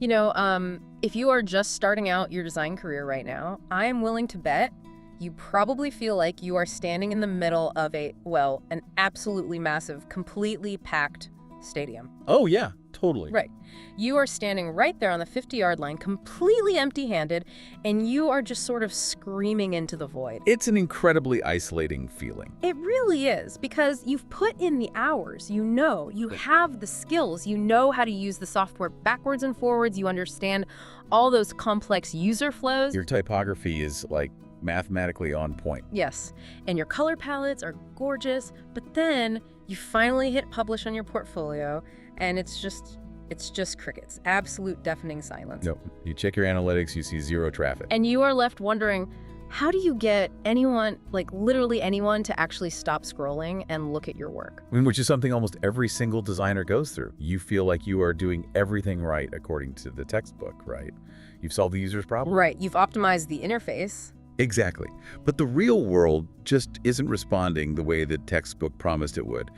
If you are just starting out your design career right now, I am willing to bet you probably feel like you are standing in the middle of an absolutely massive, completely packed stadium. Oh, yeah, totally. Right. You are standing right there on the 50-yard line, completely empty-handed, and you are just sort of screaming into the void. It's an incredibly isolating feeling. It really is, because you've put in the hours. You have the skills. You know how to use the software backwards and forwards. You understand all those complex user flows. Your typography is, mathematically on point. Yes, and your color palettes are gorgeous, but then you finally hit publish on your portfolio, and it's just crickets. Absolute deafening silence. No, you check your analytics, you see zero traffic. And you are left wondering, how do you get anyone, literally anyone, to actually stop scrolling and look at your work? Which is something almost every single designer goes through. You feel like you are doing everything right according to the textbook, right? You've solved the user's problem. Right, you've optimized the interface. Exactly. But the real world just isn't responding the way the textbook promised it would.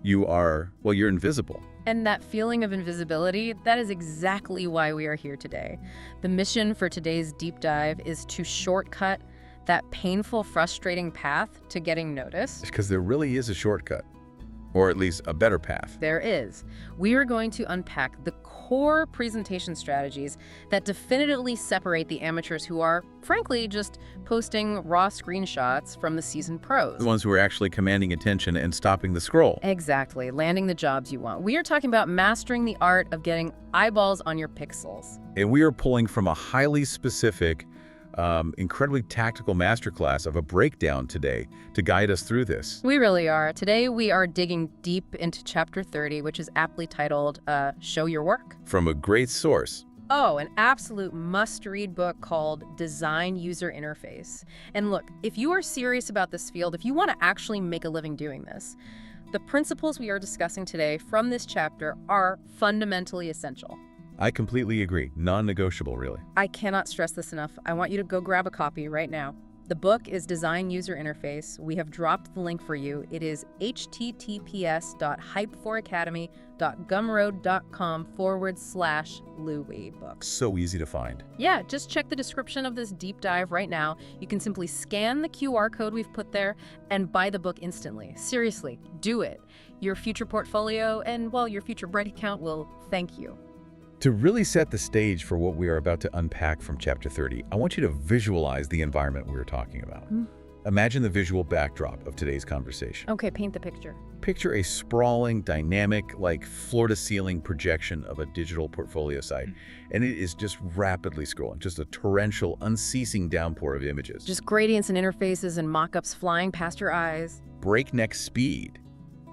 You're invisible. And that feeling of invisibility, that is exactly why we are here today. The mission for today's deep dive is to shortcut that painful, frustrating path to getting noticed. Because there really is a shortcut, or at least a better path. There is. We are going to unpack the core presentation strategies that definitively separate the amateurs who are, frankly, just posting raw screenshots from the seasoned pros. The ones who are actually commanding attention and stopping the scroll. Exactly, landing the jobs you want. We are talking about mastering the art of getting eyeballs on your pixels. And we are pulling from a highly specific, incredibly tactical masterclass of a breakdown today to guide us through this. We really are. Today we are digging deep into Chapter 30, which is aptly titled, Show Your Work. From a great source. Oh, an absolute must-read book called Design User Interface. And look, if you are serious about this field, if you want to actually make a living doing this, the principles we are discussing today from this chapter are fundamentally essential. I completely agree. Non-negotiable, really. I cannot stress this enough. I want you to go grab a copy right now. The book is Design User Interface. We have dropped the link for you. It is https://hypeforacademy.gumroad.com/Louis books. So easy to find. Yeah, just check the description of this deep dive right now. You can simply scan the QR code we've put there and buy the book instantly. Seriously, do it. Your future portfolio and, your future Bright account will thank you. To really set the stage for what we are about to unpack from Chapter 30, I want you to visualize the environment we're talking about. Imagine the visual backdrop of today's conversation. Okay, paint the picture. Picture a sprawling, dynamic, floor-to-ceiling projection of a digital portfolio site, and it is just rapidly scrolling, just a torrential, unceasing downpour of images. Just gradients and interfaces and mock-ups flying past your eyes. Breakneck speed.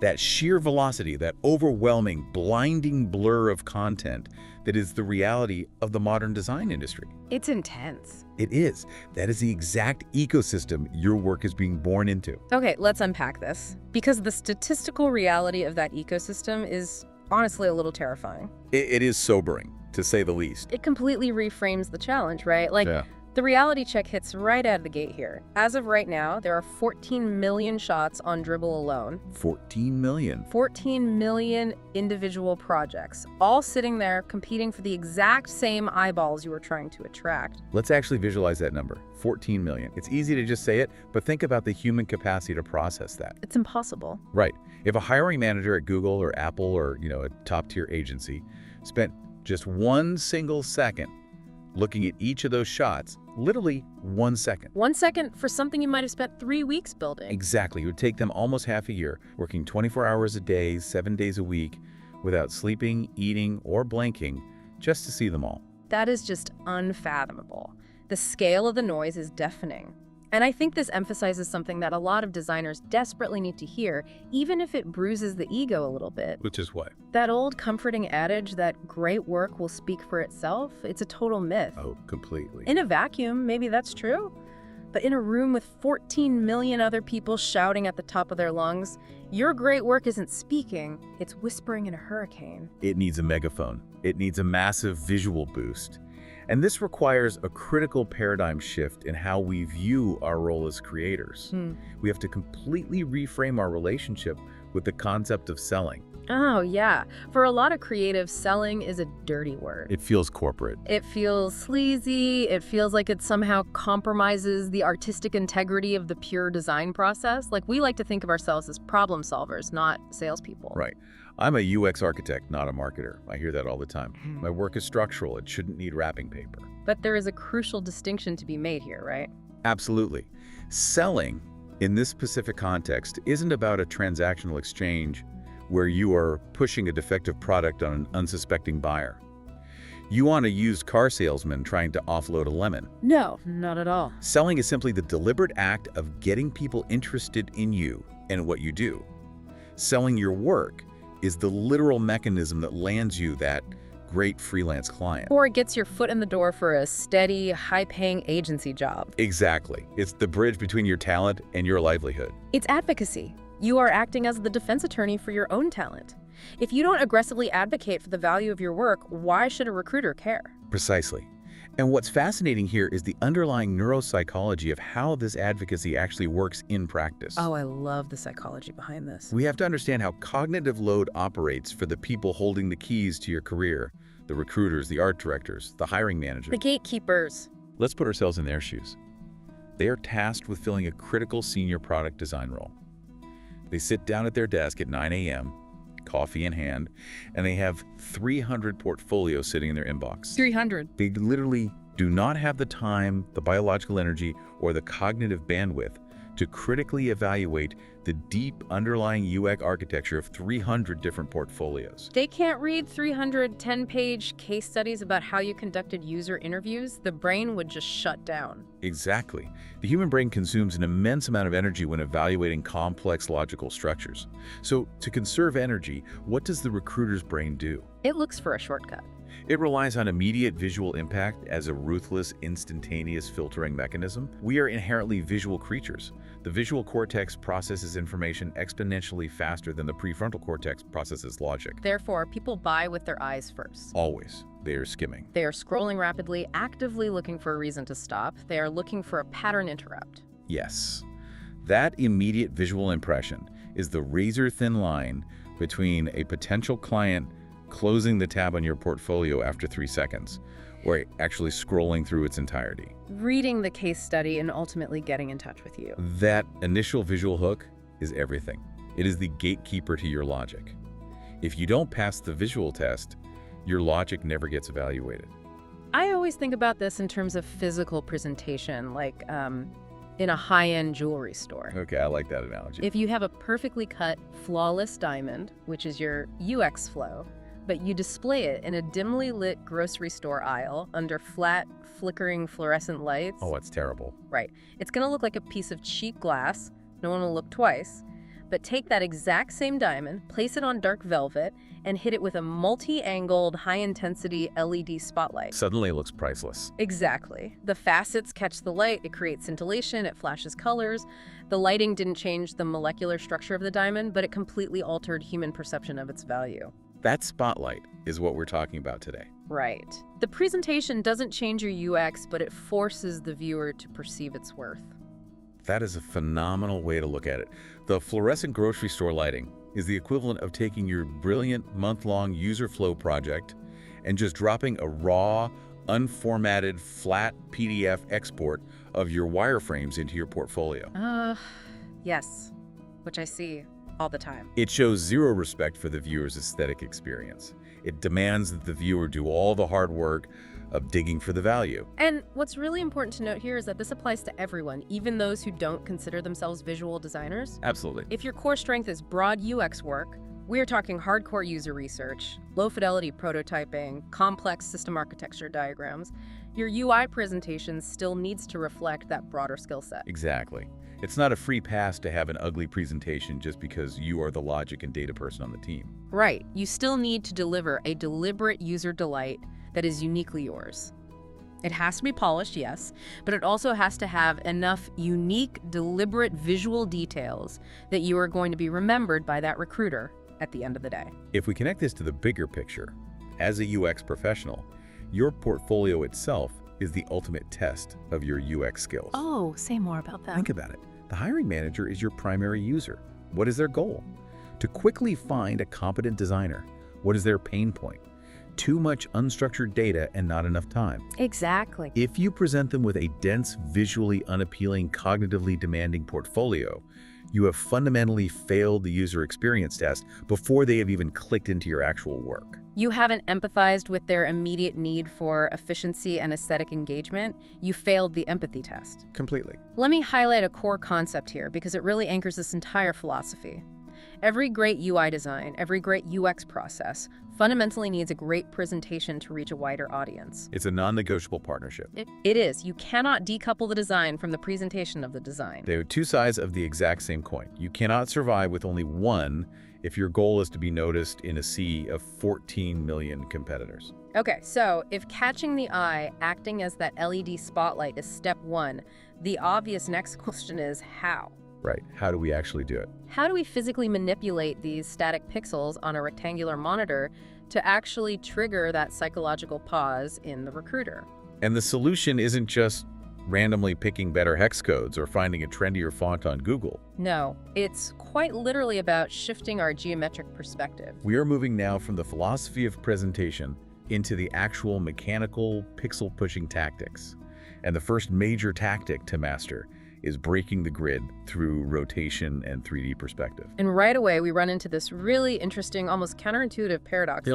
That sheer velocity, that overwhelming, blinding blur of content that is the reality of the modern design industry. It's intense. It is. That is the exact ecosystem your work is being born into. Okay, let's unpack this. Because the statistical reality of that ecosystem is honestly a little terrifying. It is sobering, to say the least. It completely reframes the challenge, right? Yeah. The reality check hits right out of the gate here. As of right now, there are 14 million shots on Dribbble alone. 14 million. 14 million individual projects, all sitting there competing for the exact same eyeballs you were trying to attract. Let's actually visualize that number, 14 million. It's easy to just say it, but think about the human capacity to process that. It's impossible. Right. If a hiring manager at Google or Apple or, a top-tier agency spent just one single second looking at each of those shots, literally 1 second. 1 second for something you might have spent 3 weeks building. Exactly. It would take them almost half a year, working 24 hours a day, 7 days a week, without sleeping, eating, or blinking, just to see them all. That is just unfathomable. The scale of the noise is deafening. And I think this emphasizes something that a lot of designers desperately need to hear, even if it bruises the ego a little bit. Which is what? That old comforting adage that great work will speak for itself, it's a total myth. Oh, completely. In a vacuum, maybe that's true. But in a room with 14 million other people shouting at the top of their lungs, your great work isn't speaking, it's whispering in a hurricane. It needs a megaphone. It needs a massive visual boost. And this requires a critical paradigm shift in how we view our role as creators. We have to completely reframe our relationship with the concept of selling. Oh, yeah. For a lot of creatives, selling is a dirty word. It feels corporate. It feels sleazy. It feels like it somehow compromises the artistic integrity of the pure design process. Like, we like to think of ourselves as problem solvers, not salespeople. Right. I'm a UX architect, not a marketer. I hear that all the time. My work is structural. It shouldn't need wrapping paper. But there is a crucial distinction to be made here, right? Absolutely. Selling, in this specific context, isn't about a transactional exchange where you are pushing a defective product on an unsuspecting buyer. You want a used car salesman trying to offload a lemon. No, not at all. Selling is simply the deliberate act of getting people interested in you and what you do. Selling your work is the literal mechanism that lands you that great freelance client. Or it gets your foot in the door for a steady, high-paying agency job. Exactly. It's the bridge between your talent and your livelihood. It's advocacy. You are acting as the defense attorney for your own talent. If you don't aggressively advocate for the value of your work, why should a recruiter care? Precisely. And what's fascinating here is the underlying neuropsychology of how this advocacy actually works in practice. Oh, I love the psychology behind this. We have to understand how cognitive load operates for the people holding the keys to your career, the recruiters, the art directors, the hiring managers. The gatekeepers. Let's put ourselves in their shoes. They are tasked with filling a critical senior product design role. They sit down at their desk at 9 a.m., coffee in hand, and they have 300 portfolios sitting in their inbox. 300. They literally do not have the time, the biological energy, or the cognitive bandwidth to critically evaluate the deep underlying UX architecture of 300 different portfolios. They can't read 310-page case studies about how you conducted user interviews. The brain would just shut down. Exactly. The human brain consumes an immense amount of energy when evaluating complex logical structures. So, to conserve energy, what does the recruiter's brain do? It looks for a shortcut. It relies on immediate visual impact as a ruthless, instantaneous filtering mechanism. We are inherently visual creatures. The visual cortex processes information exponentially faster than the prefrontal cortex processes logic. Therefore, people buy with their eyes first. Always. They are skimming. They are scrolling rapidly, actively looking for a reason to stop. They are looking for a pattern interrupt. Yes. That immediate visual impression is the razor-thin line between a potential client closing the tab on your portfolio after 3 seconds, or actually scrolling through its entirety. Reading the case study and ultimately getting in touch with you. That initial visual hook is everything. It is the gatekeeper to your logic. If you don't pass the visual test, your logic never gets evaluated. I always think about this in terms of physical presentation, like in a high-end jewelry store. Okay, I like that analogy. If you have a perfectly cut, flawless diamond, which is your UX flow, but you display it in a dimly lit grocery store aisle under flat, flickering fluorescent lights. Oh, it's terrible. Right. It's going to look like a piece of cheap glass. No one will look twice. But take that exact same diamond, place it on dark velvet, and hit it with a multi-angled, high-intensity LED spotlight. Suddenly it looks priceless. Exactly. The facets catch the light, it creates scintillation, it flashes colors. The lighting didn't change the molecular structure of the diamond, but it completely altered human perception of its value. That spotlight is what we're talking about today. Right. The presentation doesn't change your UX, but it forces the viewer to perceive its worth. That is a phenomenal way to look at it. The fluorescent grocery store lighting is the equivalent of taking your brilliant month-long user flow project and just dropping a raw, unformatted, flat PDF export of your wireframes into your portfolio. Yes, which I see all the time. It shows zero respect for the viewer's aesthetic experience. It demands that the viewer do all the hard work of digging for the value. And what's really important to note here is that this applies to everyone, even those who don't consider themselves visual designers. Absolutely. If your core strength is broad UX work, we're talking hardcore user research, low-fidelity prototyping, complex system architecture diagrams, your UI presentation still needs to reflect that broader skill set. Exactly. It's not a free pass to have an ugly presentation just because you are the logic and data person on the team. Right. You still need to deliver a deliberate user delight that is uniquely yours. It has to be polished, yes, but it also has to have enough unique, deliberate visual details that you are going to be remembered by that recruiter at the end of the day. If we connect this to the bigger picture, as a UX professional, your portfolio itself is the ultimate test of your UX skills. Oh, say more about that. Think about it. The hiring manager is your primary user. What is their goal? to quickly find a competent designer. What is their pain point? Too much unstructured data and not enough time. Exactly. If you present them with a dense, visually unappealing, cognitively demanding portfolio, you have fundamentally failed the user experience test before they have even clicked into your actual work. You haven't empathized with their immediate need for efficiency and aesthetic engagement. You failed the empathy test. Completely. Let me highlight a core concept here because it really anchors this entire philosophy. Every great UI design, every great UX process fundamentally needs a great presentation to reach a wider audience. It's a non-negotiable partnership. It is. You cannot decouple the design from the presentation of the design. They are two sides of the exact same coin. You cannot survive with only one if your goal is to be noticed in a sea of 14 million competitors. Okay, so if catching the eye, acting as that LED spotlight is step one, the obvious next question is how? Right. How do we actually do it? How do we physically manipulate these static pixels on a rectangular monitor to actually trigger that psychological pause in the recruiter? And the solution isn't just randomly picking better hex codes or finding a trendier font on Google. No, it's quite literally about shifting our geometric perspective. We are moving now from the philosophy of presentation into the actual mechanical pixel-pushing tactics. And the first major tactic to master is breaking the grid through rotation and 3D perspective. And right away, we run into this really interesting, almost counterintuitive paradox.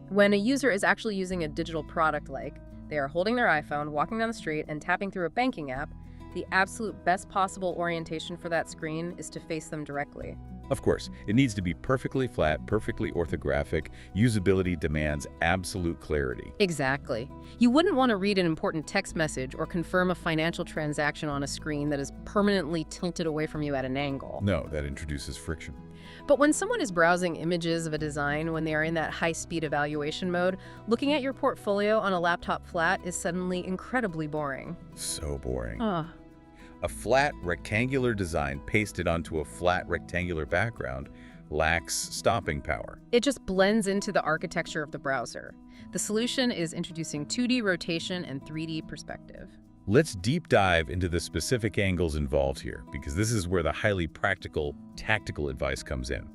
When a user is actually using a digital product like they are holding their iPhone, walking down the street, and tapping through a banking app, the absolute best possible orientation for that screen is to face them directly. Of course, it needs to be perfectly flat, perfectly orthographic. Usability demands absolute clarity. Exactly. You wouldn't want to read an important text message or confirm a financial transaction on a screen that is permanently tilted away from you at an angle. No, that introduces friction. But when someone is browsing images of a design when they are in that high-speed evaluation mode, looking at your portfolio on a laptop flat is suddenly incredibly boring. So boring. Ugh. A flat, rectangular design pasted onto a flat, rectangular background lacks stopping power. It just blends into the architecture of the browser. The solution is introducing 2D rotation and 3D perspective. Let's deep dive into the specific angles involved here, because this is where the highly practical, tactical advice comes in.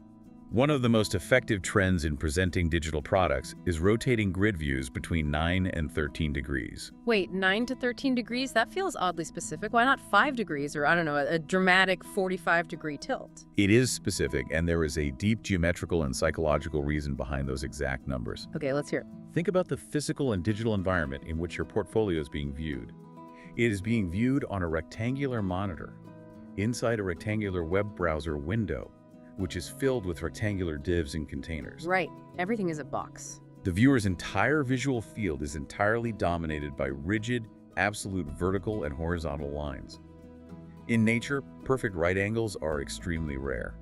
One of the most effective trends in presenting digital products is rotating grid views between 9 and 13 degrees. Wait, 9 to 13 degrees? That feels oddly specific. Why not 5 degrees or, I don't know, a dramatic 45-degree tilt? It is specific, and there is a deep geometrical and psychological reason behind those exact numbers. Okay, let's hear it. Think about the physical and digital environment in which your portfolio is being viewed. It is being viewed on a rectangular monitor, inside a rectangular web browser window, which is filled with rectangular divs and containers. Right. Everything is a box. The viewer's entire visual field is entirely dominated by rigid, absolute vertical and horizontal lines. In nature, perfect right angles are extremely rare.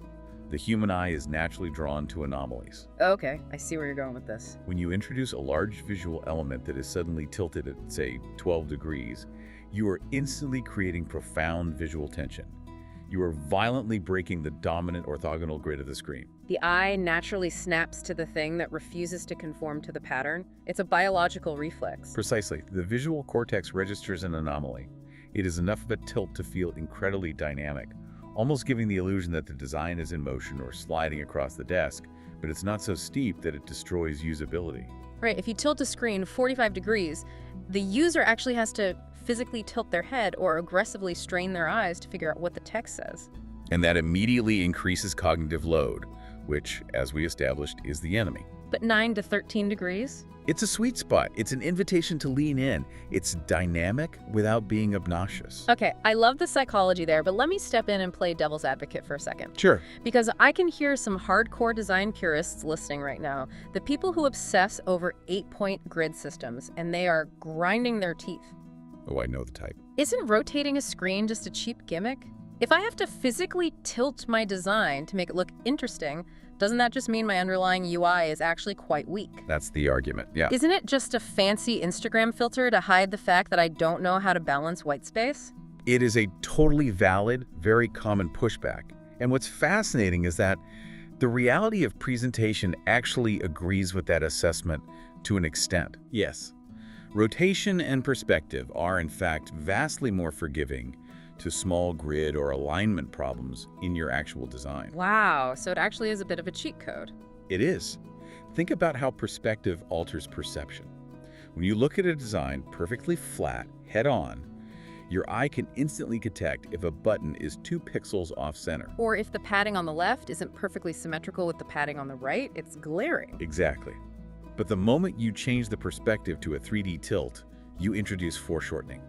The human eye is naturally drawn to anomalies. Okay, I see where you're going with this. When you introduce a large visual element that is suddenly tilted at, say, 12 degrees, you are instantly creating profound visual tension. You are violently breaking the dominant orthogonal grid of the screen. The eye naturally snaps to the thing that refuses to conform to the pattern. It's a biological reflex. Precisely. The visual cortex registers an anomaly. It is enough of a tilt to feel incredibly dynamic, almost giving the illusion that the design is in motion or sliding across the desk, but it's not so steep that it destroys usability. Right, if you tilt a screen 45 degrees, the user actually has to physically tilt their head or aggressively strain their eyes to figure out what the text says. And that immediately increases cognitive load, which, as we established, is the enemy. But 9 to 13 degrees? It's a sweet spot. It's an invitation to lean in. It's dynamic without being obnoxious. Okay, I love the psychology there, but let me step in and play devil's advocate for a second. Sure. Because I can hear some hardcore design purists listening right now, the people who obsess over 8-point grid systems, and they are grinding their teeth. Oh, I know the type. Isn't rotating a screen just a cheap gimmick? If I have to physically tilt my design to make it look interesting, doesn't that just mean my underlying UI is actually quite weak? That's the argument, yeah. Isn't it just a fancy Instagram filter to hide the fact that I don't know how to balance white space? It is a totally valid, very common pushback. And what's fascinating is that the reality of presentation actually agrees with that assessment to an extent. Yes. Rotation and perspective are, in fact, vastly more forgiving to small grid or alignment problems in your actual design. Wow, so it actually is a bit of a cheat code. It is. Think about how perspective alters perception. When you look at a design perfectly flat, head-on, your eye can instantly detect if a button is 2 pixels off-center. Or if the padding on the left isn't perfectly symmetrical with the padding on the right, it's glaring. Exactly. But the moment you change the perspective to a 3D tilt, you introduce foreshortening.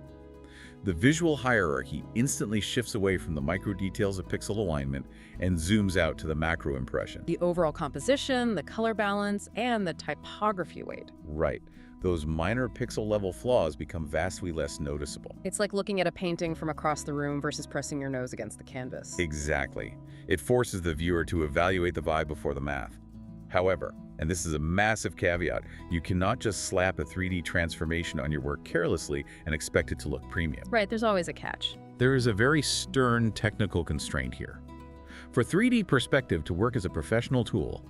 The visual hierarchy instantly shifts away from the micro details of pixel alignment and zooms out to the macro impression. The overall composition, the color balance, and the typography weight. Right. Those minor pixel-level flaws become vastly less noticeable. It's like looking at a painting from across the room versus pressing your nose against the canvas. Exactly. It forces the viewer to evaluate the vibe before the math. However, and this is a massive caveat, you cannot just slap a 3D transformation on your work carelessly and expect it to look premium. Right, there's always a catch. There is a very stern technical constraint here. For 3D perspective to work as a professional tool,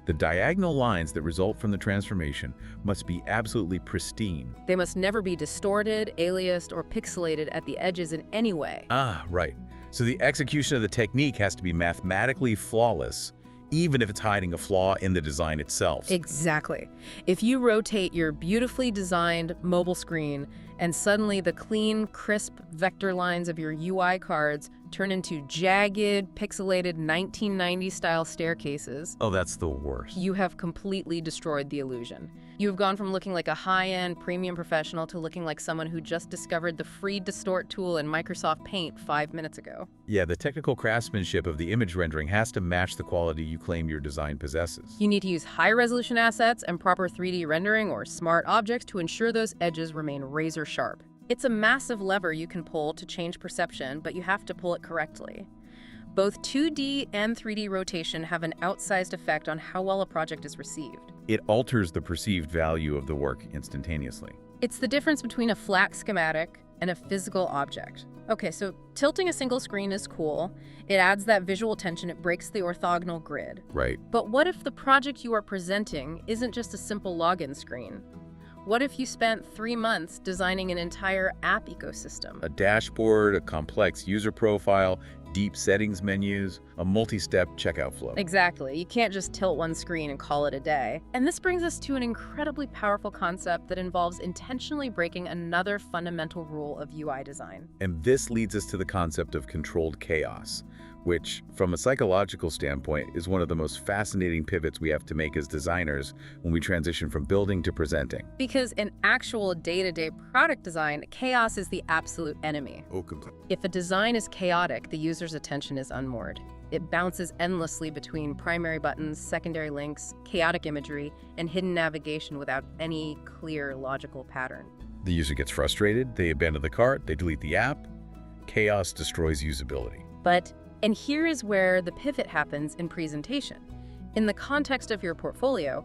the diagonal lines that result from the transformation must be absolutely pristine. They must never be distorted, aliased, or pixelated at the edges in any way. Ah, right. So the execution of the technique has to be mathematically flawless, even if it's hiding a flaw in the design itself. Exactly. If you rotate your beautifully designed mobile screen and suddenly the clean, crisp vector lines of your UI cards turn into jagged, pixelated 1990s-style staircases, Oh, that's the worst. you have completely destroyed the illusion. You have gone from looking like a high-end premium professional to looking like someone who just discovered the free distort tool in Microsoft Paint 5 minutes ago. Yeah, the technical craftsmanship of the image rendering has to match the quality you claim your design possesses. You need to use high-resolution assets and proper 3D rendering or smart objects to ensure those edges remain razor sharp. It's a massive lever you can pull to change perception, but you have to pull it correctly. Both 2D and 3D rotation have an outsized effect on how well a project is received. It alters the perceived value of the work instantaneously. It's the difference between a flat schematic and a physical object. Okay, so tilting a single screen is cool. It adds that visual tension, it breaks the orthogonal grid. Right. But what if the project you are presenting isn't just a simple login screen? What if you spent 3 months designing an entire app ecosystem? A dashboard, a complex user profile, deep settings menus, a multi-step checkout flow. Exactly. You can't just tilt one screen and call it a day. And this brings us to an incredibly powerful concept that involves intentionally breaking another fundamental rule of UI design. And this leads us to the concept of controlled chaos, which, from a psychological standpoint, is one of the most fascinating pivots we have to make as designers when we transition from building to presenting. Because in actual day-to-day product design, chaos is the absolute enemy. Oh, completely. If a design is chaotic, the user's attention is unmoored. It bounces endlessly between primary buttons, secondary links, chaotic imagery, and hidden navigation without any clear logical pattern. The user gets frustrated, they abandon the cart, they delete the app. Chaos destroys usability. And here is where the pivot happens in presentation. In the context of your portfolio,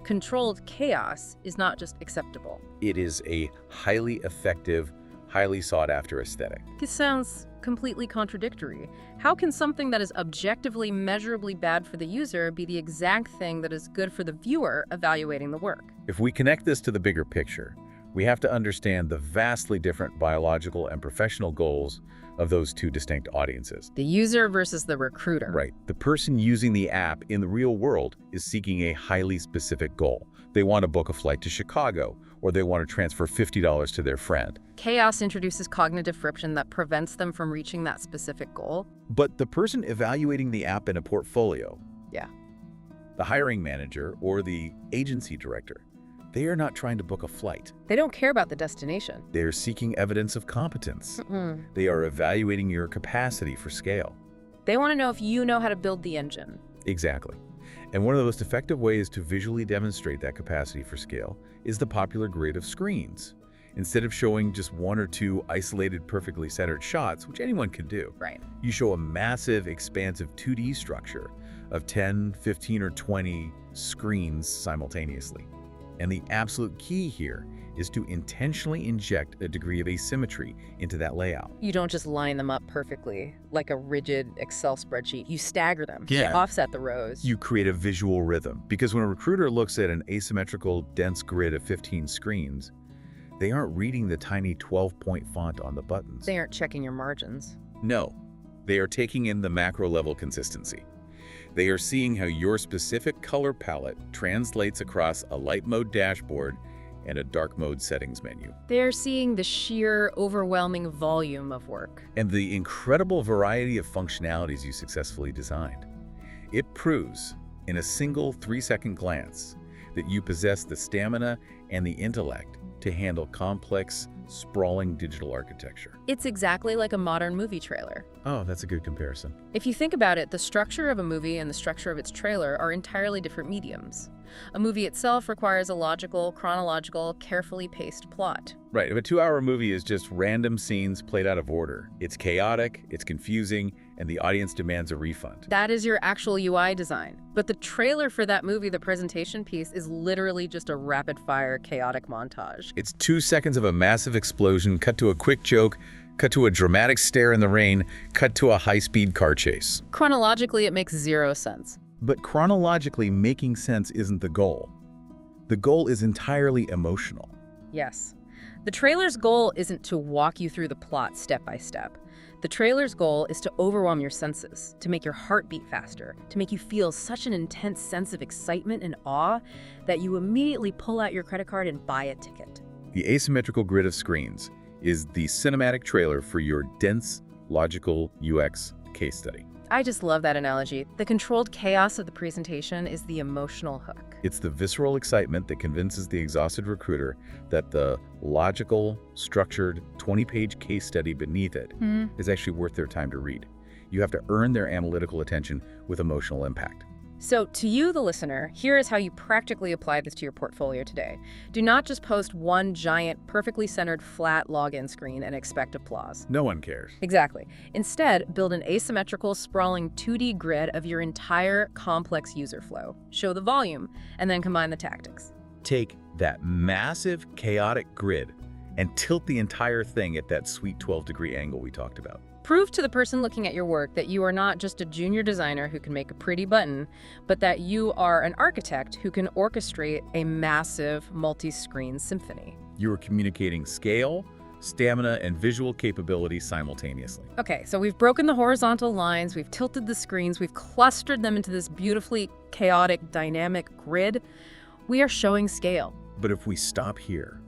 controlled chaos is not just acceptable. It is a highly effective, highly sought-after aesthetic. This sounds completely contradictory. How can something that is objectively, measurably bad for the user be the exact thing that is good for the viewer evaluating the work? If we connect this to the bigger picture, we have to understand the vastly different biological and professional goals of those two distinct audiences. The user versus the recruiter. Right. The person using the app in the real world is seeking a highly specific goal. They want to book a flight to Chicago, or they want to transfer $50 to their friend. Chaos introduces cognitive friction that prevents them from reaching that specific goal. But the person evaluating the app in a portfolio, Yeah. the hiring manager or the agency director, they are not trying to book a flight. They don't care about the destination. They are seeking evidence of competence. They are evaluating your capacity for scale. They want to know if you know how to build the engine. Exactly. And one of the most effective ways to visually demonstrate that capacity for scale is the popular grid of screens. Instead of showing just 1 or 2 isolated, perfectly centered shots, which anyone can do, Right. you show a massive, expansive 2D structure of 10, 15, or 20 screens simultaneously. And the absolute key here is to intentionally inject a degree of asymmetry into that layout. You don't just line them up perfectly like a rigid Excel spreadsheet. You stagger them. Yeah. You offset the rows. You create a visual rhythm, because when a recruiter looks at an asymmetrical, dense grid of 15 screens, they aren't reading the tiny 12-point font on the buttons. They aren't checking your margins. No, they are taking in the macro-level consistency. They are seeing how your specific color palette translates across a light mode dashboard and a dark mode settings menu. They're seeing the sheer, overwhelming volume of work. And the incredible variety of functionalities you successfully designed. It proves, in a single 3-second glance, that you possess the stamina and the intellect to handle complex, sprawling digital architecture. It's exactly like a modern movie trailer. Oh, that's a good comparison. If you think about it, the structure of a movie and the structure of its trailer are entirely different mediums. A movie itself requires a logical, chronological, carefully paced plot. Right, if a 2-hour movie is just random scenes played out of order, it's chaotic, it's confusing, and the audience demands a refund. That is your actual UI design. But the trailer for that movie, the presentation piece, is literally just a rapid-fire, chaotic montage. It's 2 seconds of a massive explosion, cut to a quick joke, cut to a dramatic stare in the rain, cut to a high-speed car chase. Chronologically, it makes zero sense. But chronologically, making sense isn't the goal. The goal is entirely emotional. Yes. The trailer's goal isn't to walk you through the plot step by step. The trailer's goal is to overwhelm your senses, to make your heart beat faster, to make you feel such an intense sense of excitement and awe that you immediately pull out your credit card and buy a ticket. The asymmetrical grid of screens is the cinematic trailer for your dense, logical UX case study. I just love that analogy. The controlled chaos of the presentation is the emotional hook. It's the visceral excitement that convinces the exhausted recruiter that the logical, structured, 20-page case study beneath it is actually worth their time to read. You have to earn their analytical attention with emotional impact. So to you, the listener, here is how you practically apply this to your portfolio today. Do not just post one giant, perfectly centered, flat login screen and expect applause. No one cares. Exactly. Instead, build an asymmetrical, sprawling 2D grid of your entire complex user flow. Show the volume, and then combine the tactics. Take that massive, chaotic grid and tilt the entire thing at that sweet 12-degree angle we talked about. Prove to the person looking at your work that you are not just a junior designer who can make a pretty button, but that you are an architect who can orchestrate a massive multi-screen symphony. You are communicating scale, stamina, and visual capability simultaneously. Okay, so we've broken the horizontal lines, we've tilted the screens, we've clustered them into this beautifully chaotic, dynamic grid. We are showing scale. But if we stop here,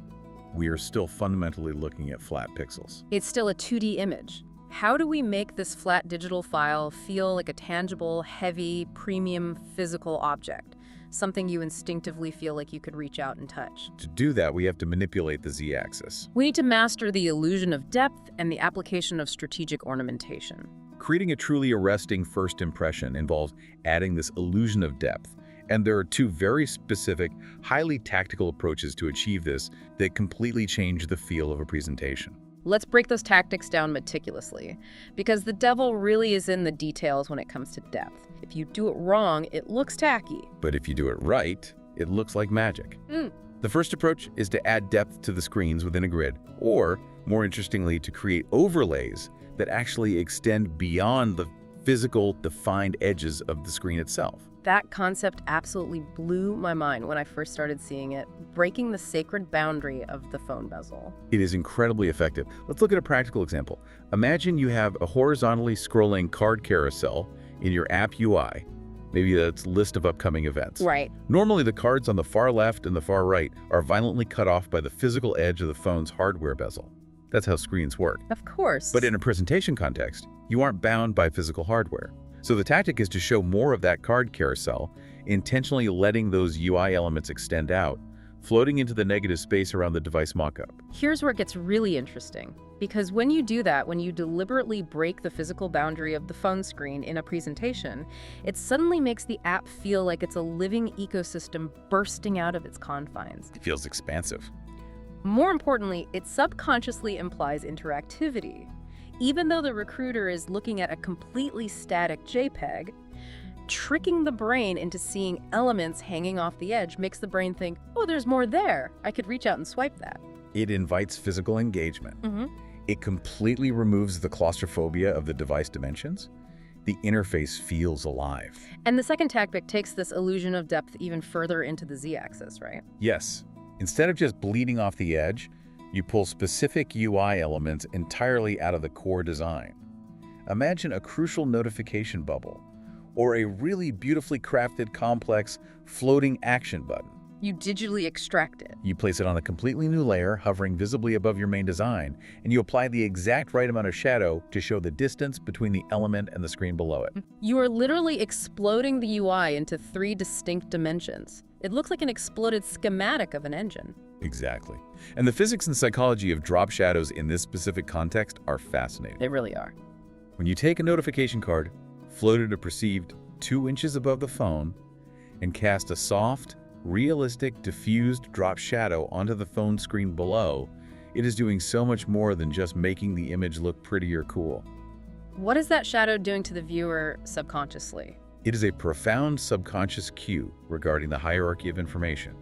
we are still fundamentally looking at flat pixels. It's still a 2D image. How do we make this flat digital file feel like a tangible, heavy, premium physical object? Something you instinctively feel like you could reach out and touch. To do that, we have to manipulate the z-axis. We need to master the illusion of depth and the application of strategic ornamentation. Creating a truly arresting first impression involves adding this illusion of depth. And there are 2 very specific, highly tactical approaches to achieve this that completely change the feel of a presentation. Let's break those tactics down meticulously, because the devil really is in the details when it comes to depth. If you do it wrong, it looks tacky. But if you do it right, it looks like magic. The first approach is to add depth to the screens within a grid, or, more interestingly, to create overlays that actually extend beyond the physical, defined edges of the screen itself. That concept absolutely blew my mind when I first started seeing it, breaking the sacred boundary of the phone bezel. It is incredibly effective. Let's look at a practical example. Imagine you have a horizontally scrolling card carousel in your app UI. Maybe that's a list of upcoming events. Right. Normally, the cards on the far left and the far right are violently cut off by the physical edge of the phone's hardware bezel. That's how screens work. Of course. But in a presentation context, you aren't bound by physical hardware. So the tactic is to show more of that card carousel, intentionally letting those UI elements extend out, floating into the negative space around the device mockup. Here's where it gets really interesting. Because when you do that, when you deliberately break the physical boundary of the phone screen in a presentation, it suddenly makes the app feel like it's a living ecosystem bursting out of its confines. It feels expansive. More importantly, it subconsciously implies interactivity. Even though the recruiter is looking at a completely static JPEG, tricking the brain into seeing elements hanging off the edge makes the brain think, oh, there's more there. I could reach out and swipe that. It invites physical engagement. It completely removes the claustrophobia of the device dimensions. The interface feels alive. And the second tactic takes this illusion of depth even further into the z-axis, right? Yes. Instead of just bleeding off the edge, you pull specific UI elements entirely out of the core design. Imagine a crucial notification bubble, or a really beautifully crafted, complex, floating action button. You digitally extract it. You place it on a completely new layer, hovering visibly above your main design, and you apply the exact right amount of shadow to show the distance between the element and the screen below it. You are literally exploding the UI into 3 distinct dimensions. It looks like an exploded schematic of an engine. Exactly. And the physics and psychology of drop shadows in this specific context are fascinating. They really are. When you take a notification card, float it a perceived 2 inches above the phone, and cast a soft, realistic, diffused drop shadow onto the phone screen below, it is doing so much more than just making the image look pretty or cool. What is that shadow doing to the viewer subconsciously? It is a profound subconscious cue regarding the hierarchy of information.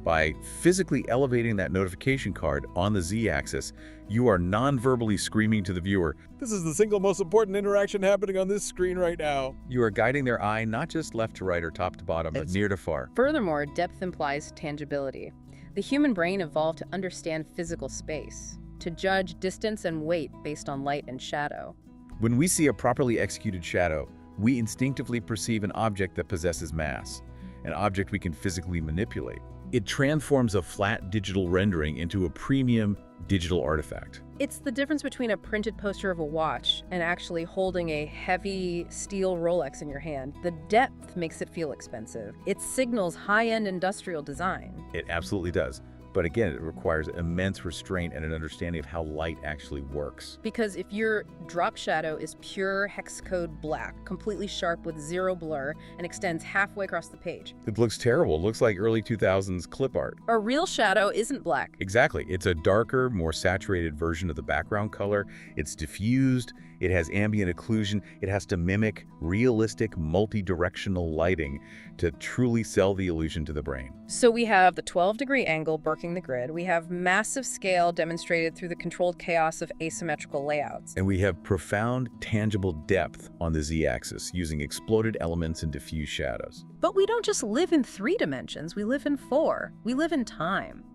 By physically elevating that notification card on the Z-axis, you are non-verbally screaming to the viewer, "This is the single most important interaction happening on this screen right now." You are guiding their eye not just left to right or top to bottom, but near to far. Furthermore, depth implies tangibility. The human brain evolved to understand physical space, to judge distance and weight based on light and shadow. When we see a properly executed shadow, we instinctively perceive an object that possesses mass, an object we can physically manipulate. It transforms a flat digital rendering into a premium digital artifact. It's the difference between a printed poster of a watch and actually holding a heavy steel Rolex in your hand. The depth makes it feel expensive. It signals high-end industrial design. It absolutely does. But again, it requires immense restraint and an understanding of how light actually works. Because if your drop shadow is pure hex code black, completely sharp with 0 blur, and extends halfway across the page. It looks terrible. It looks like early 2000s clip art. A real shadow isn't black. Exactly. It's a darker, more saturated version of the background color. It's diffused. It has ambient occlusion. It has to mimic realistic, multi-directional lighting to truly sell the illusion to the brain. So we have the 12-degree angle burking the grid. We have massive scale demonstrated through the controlled chaos of asymmetrical layouts. And we have profound, tangible depth on the Z-axis using exploded elements and diffuse shadows. But we don't just live in 3 dimensions. We live in 4. We live in time.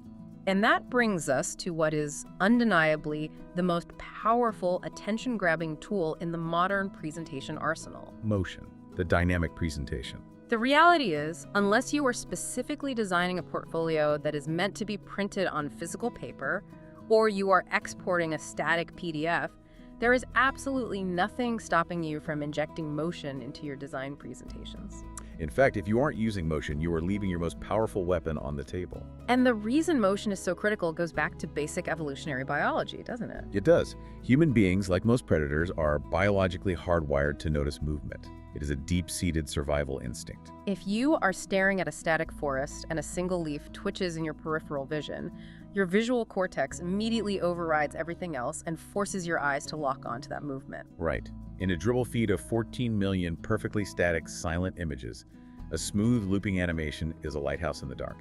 And that brings us to what is undeniably the most powerful attention-grabbing tool in the modern presentation arsenal. Motion, the dynamic presentation. The reality is, unless you are specifically designing a portfolio that is meant to be printed on physical paper, or you are exporting a static PDF, there is absolutely nothing stopping you from injecting motion into your design presentations. In fact, if you aren't using motion, you are leaving your most powerful weapon on the table. And the reason motion is so critical goes back to basic evolutionary biology, doesn't it? It does. Human beings, like most predators, are biologically hardwired to notice movement. It is a deep-seated survival instinct. If you are staring at a static forest and a single leaf twitches in your peripheral vision, your visual cortex immediately overrides everything else and forces your eyes to lock onto that movement. Right. In a dribble feed of 14 million perfectly static, silent images, a smooth looping animation is a lighthouse in the dark.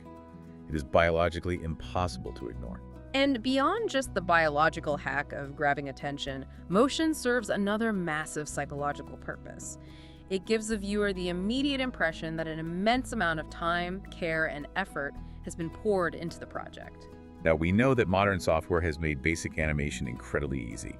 It is biologically impossible to ignore. And beyond just the biological hack of grabbing attention, motion serves another massive psychological purpose. It gives the viewer the immediate impression that an immense amount of time, care, and effort has been poured into the project. Now, we know that modern software has made basic animation incredibly easy.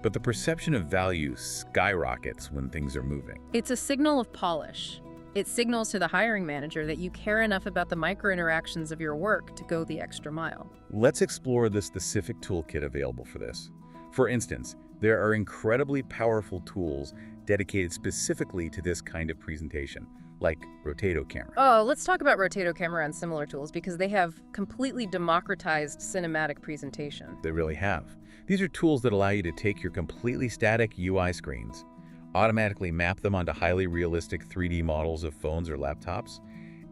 But the perception of value skyrockets when things are moving. It's a signal of polish. It signals to the hiring manager that you care enough about the micro-interactions of your work to go the extra mile. Let's explore the specific toolkit available for this. For instance, there are incredibly powerful tools dedicated specifically to this kind of presentation, like Rotato Camera. Oh, let's talk about Rotato Camera and similar tools because they have completely democratized cinematic presentation. They really have. These are tools that allow you to take your completely static UI screens, automatically map them onto highly realistic 3D models of phones or laptops,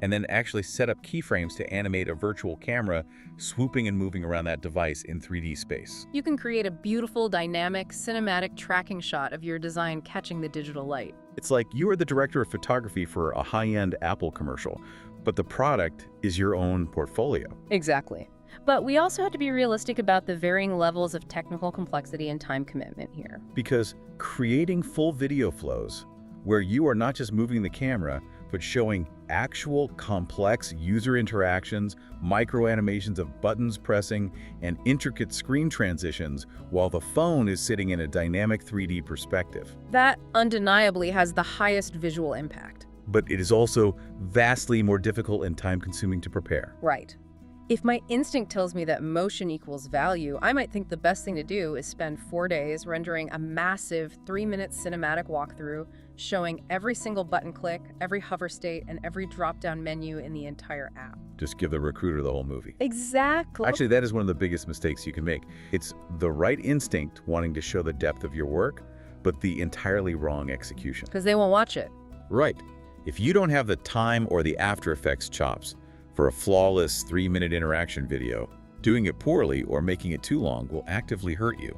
and then actually set up keyframes to animate a virtual camera swooping and moving around that device in 3D space. You can create a beautiful, dynamic, cinematic tracking shot of your design catching the digital light. It's like you are the director of photography for a high-end Apple commercial, but the product is your own portfolio. Exactly. But we also have to be realistic about the varying levels of technical complexity and time commitment here. Because creating full video flows, where you are not just moving the camera, but showing actual complex user interactions, micro animations of buttons pressing, and intricate screen transitions while the phone is sitting in a dynamic 3D perspective. That undeniably has the highest visual impact. But it is also vastly more difficult and time-consuming to prepare. Right. If my instinct tells me that motion equals value, I might think the best thing to do is spend 4 days rendering a massive 3-minute cinematic walkthrough showing every single button click, every hover state, and every drop-down menu in the entire app. Just give the recruiter the whole movie. Exactly. Actually, that is one of the biggest mistakes you can make. It's the right instinct wanting to show the depth of your work, but the entirely wrong execution. Because they won't watch it. Right. If you don't have the time or the After Effects chops for a flawless 3-minute interaction video, doing it poorly or making it too long will actively hurt you.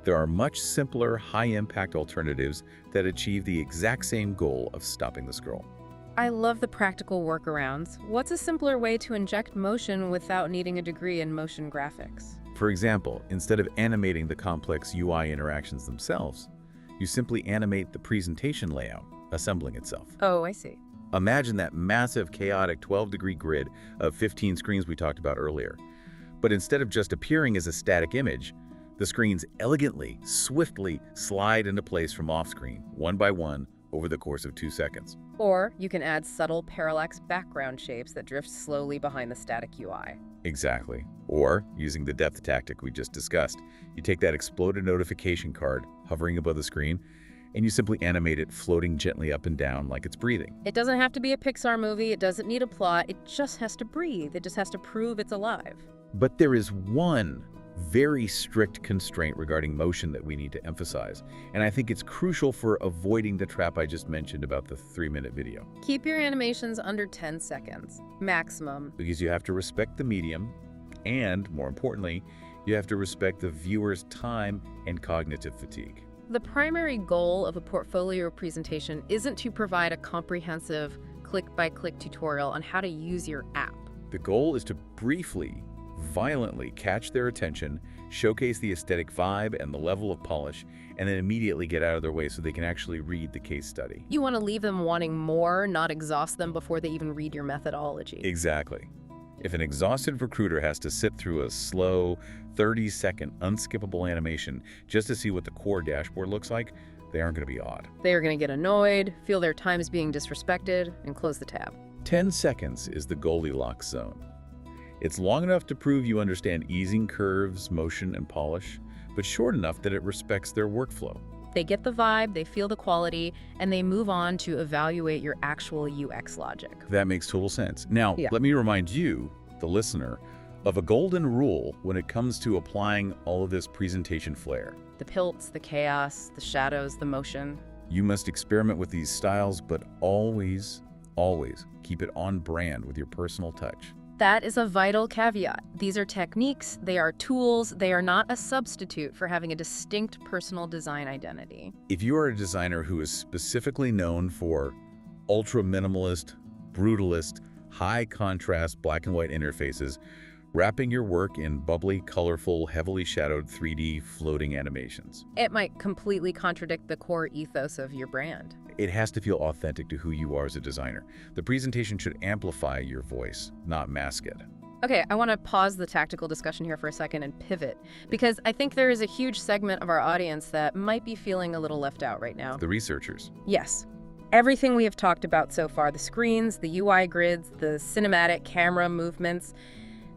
There are much simpler, high-impact alternatives that achieve the exact same goal of stopping the scroll. I love the practical workarounds. What's a simpler way to inject motion without needing a degree in motion graphics? For example, instead of animating the complex UI interactions themselves, you simply animate the presentation layout, assembling itself. Oh, I see. Imagine that massive, chaotic 12-degree grid of 15 screens we talked about earlier. But instead of just appearing as a static image, the screens elegantly, swiftly slide into place from off-screen, one by one, over the course of 2 seconds. Or you can add subtle parallax background shapes that drift slowly behind the static UI. Exactly. Or, using the depth tactic we just discussed, you take that exploded notification card hovering above the screen, and you simply animate it floating gently up and down like it's breathing. It doesn't have to be a Pixar movie, it doesn't need a plot, it just has to breathe, it just has to prove it's alive. But there is one very strict constraint regarding motion that we need to emphasize, and I think it's crucial for avoiding the trap I just mentioned about the 3-minute video. Keep your animations under 10 seconds, maximum. Because you have to respect the medium, and, more importantly, you have to respect the viewer's time and cognitive fatigue. The primary goal of a portfolio presentation isn't to provide a comprehensive click-by-click tutorial on how to use your app. The goal is to briefly, violently catch their attention, showcase the aesthetic vibe and the level of polish, and then immediately get out of their way so they can actually read the case study. You want to leave them wanting more, not exhaust them before they even read your methodology. Exactly. If an exhausted recruiter has to sit through a slow, 30-second unskippable animation just to see what the core dashboard looks like, they aren't going to be awed. They are going to get annoyed, feel their time is being disrespected, and close the tab. 10 seconds is the Goldilocks zone. It's long enough to prove you understand easing curves, motion, and polish, but short enough that it respects their workflow. They get the vibe, they feel the quality, and they move on to evaluate your actual UX logic. That makes total sense. Now, let me remind you, the listener, of a golden rule when it comes to applying all of this presentation flair. The pilts, the chaos, the shadows, the motion. You must experiment with these styles, but always, always keep it on brand with your personal touch. That is a vital caveat. These are techniques, they are tools, they are not a substitute for having a distinct personal design identity. If you are a designer who is specifically known for ultra-minimalist, brutalist, high-contrast black and white interfaces, wrapping your work in bubbly, colorful, heavily shadowed 3D floating animations, it might completely contradict the core ethos of your brand. it has to feel authentic to who you are as a designer. The presentation should amplify your voice, not mask it. Okay, I want to pause the tactical discussion here for a second and pivot, because I think there is a huge segment of our audience that might be feeling a little left out right now. The researchers. Yes. Everything we have talked about so far, the screens, the UI grids, the cinematic camera movements,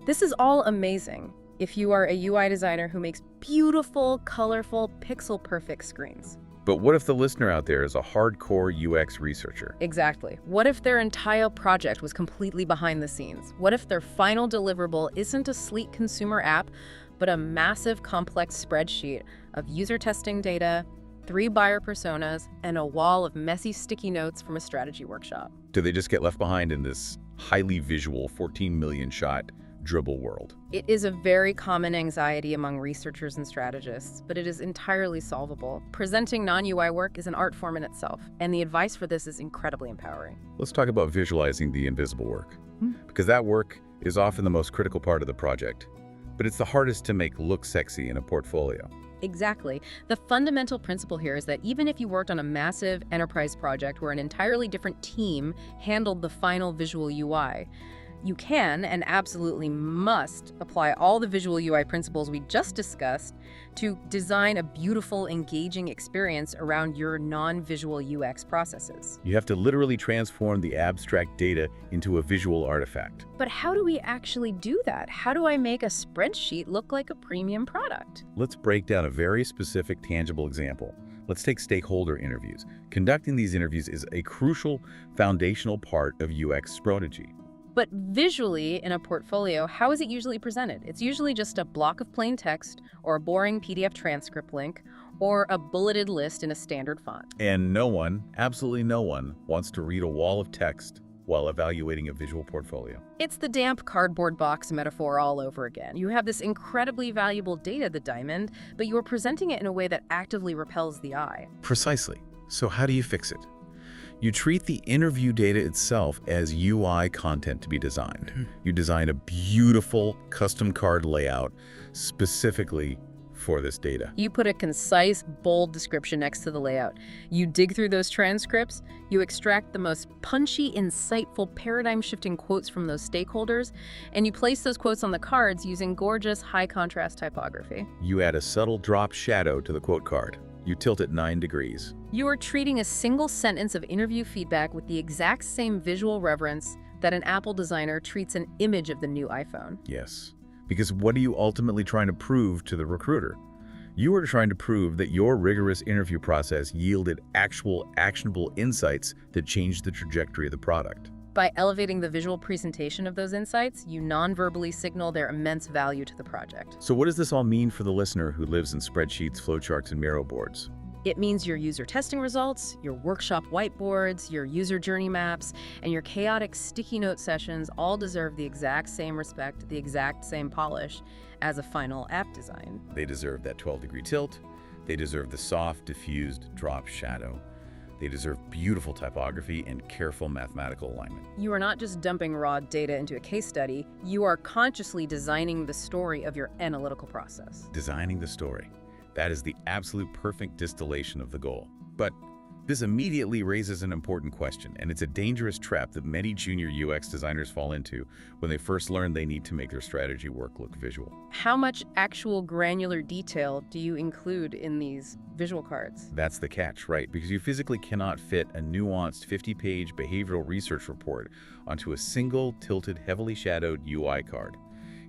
this is all amazing if you are a UI designer who makes beautiful, colorful, pixel-perfect screens. But what if the listener out there is a hardcore UX researcher? Exactly. What if their entire project was completely behind the scenes? What if their final deliverable isn't a sleek consumer app, but a massive, complex spreadsheet of user testing data, 3 buyer personas, and a wall of messy sticky notes from a strategy workshop? Do they just get left behind in this highly visual 14 million shot dribble world? It is a very common anxiety among researchers and strategists, but it is entirely solvable. Presenting non-UI work is an art form in itself, and the advice for this is incredibly empowering. Let's talk about visualizing the invisible work, because that work is often the most critical part of the project, but it's the hardest to make look sexy in a portfolio. Exactly. The fundamental principle here is that even if you worked on a massive enterprise project where an entirely different team handled the final visual UI, you can and absolutely must apply all the visual UI principles we just discussed to design a beautiful, engaging experience around your non-visual UX processes. You have to literally transform the abstract data into a visual artifact. But how do we actually do that? How do I make a spreadsheet look like a premium product? Let's break down a very specific, tangible example. Let's take stakeholder interviews. Conducting these interviews is a crucial, foundational part of UX strategy. But visually, in a portfolio, how is it usually presented? It's usually just a block of plain text, or a boring PDF transcript link, or a bulleted list in a standard font. And no one, absolutely no one, wants to read a wall of text while evaluating a visual portfolio. It's the damp cardboard box metaphor all over again. You have this incredibly valuable data, the diamond, but you are presenting it in a way that actively repels the eye. Precisely. So how do you fix it? You treat the interview data itself as UI content to be designed. You design a beautiful custom card layout specifically for this data. You put a concise, bold description next to the layout. You dig through those transcripts, you extract the most punchy, insightful, paradigm-shifting quotes from those stakeholders, and you place those quotes on the cards using gorgeous, high-contrast typography. You add a subtle drop shadow to the quote card. You tilt it 9 degrees. You are treating a single sentence of interview feedback with the exact same visual reverence that an Apple designer treats an image of the new iPhone. Yes, because what are you ultimately trying to prove to the recruiter? You are trying to prove that your rigorous interview process yielded actual actionable insights that changed the trajectory of the product. By elevating the visual presentation of those insights, you non-verbally signal their immense value to the project. So what does this all mean for the listener who lives in spreadsheets, flowcharts, and Miro boards? It means your user testing results, your workshop whiteboards, your user journey maps, and your chaotic sticky note sessions all deserve the exact same respect, the exact same polish as a final app design. They deserve that 12-degree tilt. They deserve the soft, diffused drop shadow. They deserve beautiful typography and careful mathematical alignment. You are not just dumping raw data into a case study, you are consciously designing the story of your analytical process. Designing the story. That is the absolute perfect distillation of the goal. But this immediately raises an important question, and it's a dangerous trap that many junior UX designers fall into when they first learn they need to make their strategy work look visual. How much actual granular detail do you include in these visual cards? That's the catch, right? Because you physically cannot fit a nuanced 50-page behavioral research report onto a single tilted, heavily shadowed UI card.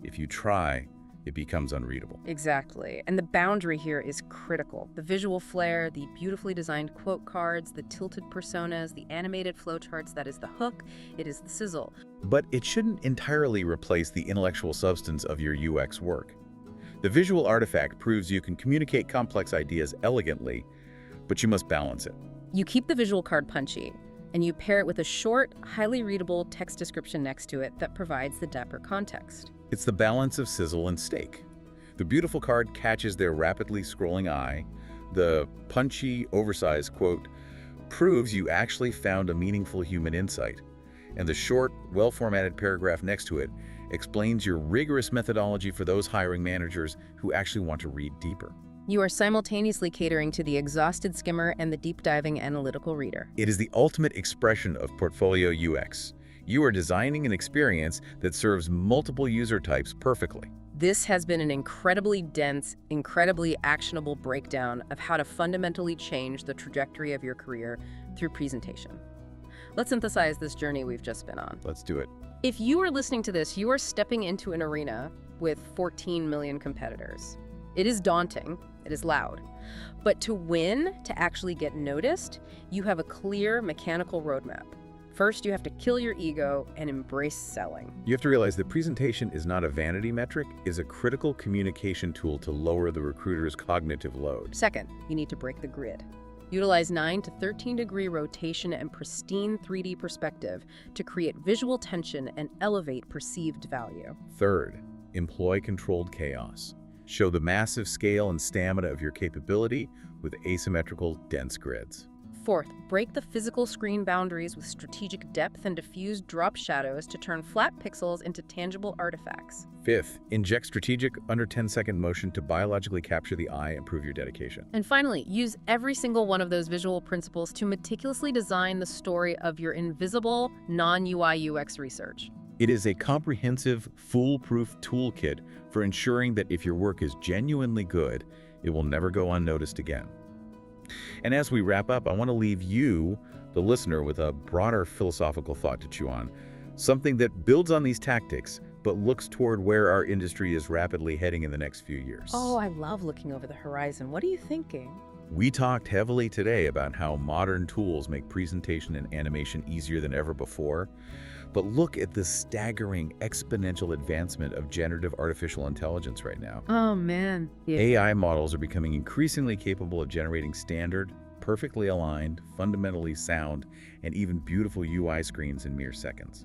If you try, it becomes unreadable. Exactly. And the boundary here is critical. The visual flair, the beautifully designed quote cards, the tilted personas, the animated flowcharts, that is the hook, it is the sizzle. But it shouldn't entirely replace the intellectual substance of your UX work. The visual artifact proves you can communicate complex ideas elegantly, but you must balance it. You keep the visual card punchy, and you pair it with a short, highly readable text description next to it that provides the depth or context. It's the balance of sizzle and steak. The beautiful card catches their rapidly scrolling eye. The punchy, oversized quote proves you actually found a meaningful human insight. And the short, well-formatted paragraph next to it explains your rigorous methodology for those hiring managers who actually want to read deeper. You are simultaneously catering to the exhausted skimmer and the deep-diving analytical reader. It is the ultimate expression of portfolio UX. You are designing an experience that serves multiple user types perfectly. This has been an incredibly dense, incredibly actionable breakdown of how to fundamentally change the trajectory of your career through presentation. Let's synthesize this journey we've just been on. Let's do it. If you are listening to this, you are stepping into an arena with 14 million competitors. It is daunting, it is loud. But to win, to actually get noticed, you have a clear mechanical roadmap. First, you have to kill your ego and embrace selling. You have to realize that presentation is not a vanity metric, is a critical communication tool to lower the recruiter's cognitive load. Second, you need to break the grid. Utilize 9 to 13-degree rotation and pristine 3D perspective to create visual tension and elevate perceived value. Third, employ controlled chaos. Show the massive scale and stamina of your capability with asymmetrical, dense grids. Fourth, break the physical screen boundaries with strategic depth and diffuse drop shadows to turn flat pixels into tangible artifacts. Fifth, inject strategic under 10-second motion to biologically capture the eye and prove your dedication. And finally, use every single one of those visual principles to meticulously design the story of your invisible, non-UI UX research. It is a comprehensive, foolproof toolkit for ensuring that if your work is genuinely good, it will never go unnoticed again. And as we wrap up, I want to leave you, the listener, with a broader philosophical thought to chew on. Something that builds on these tactics, but looks toward where our industry is rapidly heading in the next few years. Oh, I love looking over the horizon. What are you thinking? We talked heavily today about how modern tools make presentation and animation easier than ever before. But look at the staggering exponential advancement of generative artificial intelligence right now. Oh, man. Yeah. AI models are becoming increasingly capable of generating standard, perfectly aligned, fundamentally sound, and even beautiful UI screens in mere seconds.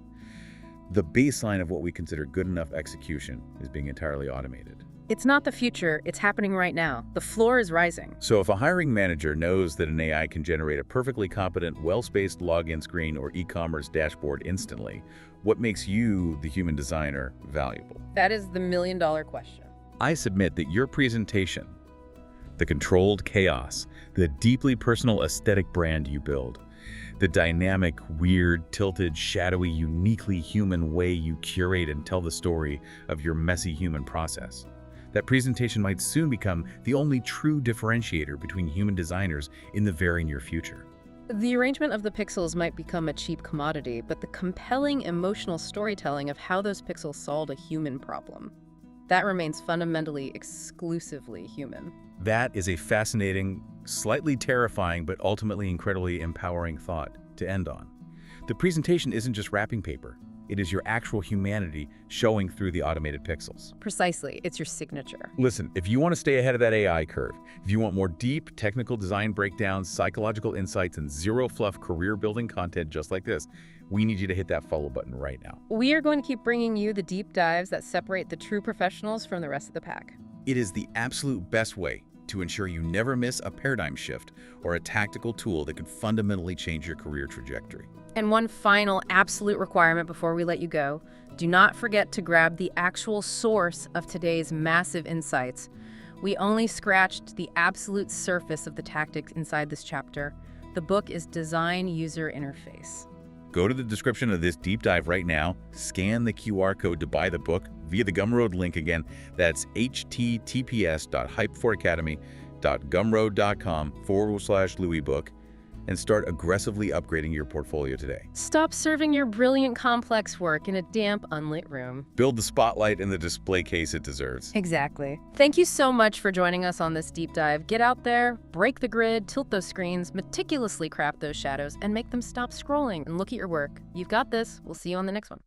The baseline of what we consider good enough execution is being entirely automated. It's not the future, it's happening right now. The floor is rising. So if a hiring manager knows that an AI can generate a perfectly competent, well-spaced login screen or e-commerce dashboard instantly, what makes you, the human designer, valuable? That is the million-dollar question. I submit that your presentation, the controlled chaos, the deeply personal aesthetic brand you build, the dynamic, weird, tilted, shadowy, uniquely human way you curate and tell the story of your messy human process, that presentation might soon become the only true differentiator between human designers in the very near future. The arrangement of the pixels might become a cheap commodity, but the compelling emotional storytelling of how those pixels solved a human problem, that remains fundamentally exclusively human. That is a fascinating, slightly terrifying, but ultimately incredibly empowering thought to end on. The presentation isn't just wrapping paper. It is your actual humanity showing through the automated pixels. Precisely, it's your signature. Listen, if you want to stay ahead of that AI curve, if you want more deep technical design breakdowns, psychological insights, and zero-fluff career-building content just like this, we need you to hit that follow button right now. We are going to keep bringing you the deep dives that separate the true professionals from the rest of the pack. It is the absolute best way to ensure you never miss a paradigm shift or a tactical tool that could fundamentally change your career trajectory. And one final absolute requirement before we let you go, do not forget to grab the actual source of today's massive insights. We only scratched the absolute surface of the tactics inside this chapter. The book is Design User Interface. Go to the description of this deep dive right now, scan the QR code to buy the book via the Gumroad link again. That's https://hypeforacademy.gumroad.com/LouisBook, and start aggressively upgrading your portfolio today. Stop serving your brilliant complex work in a damp, unlit room. Build the spotlight and the display case it deserves. Exactly. Thank you so much for joining us on this deep dive. Get out there, break the grid, tilt those screens, meticulously craft those shadows, and make them stop scrolling and look at your work. You've got this. We'll see you on the next one.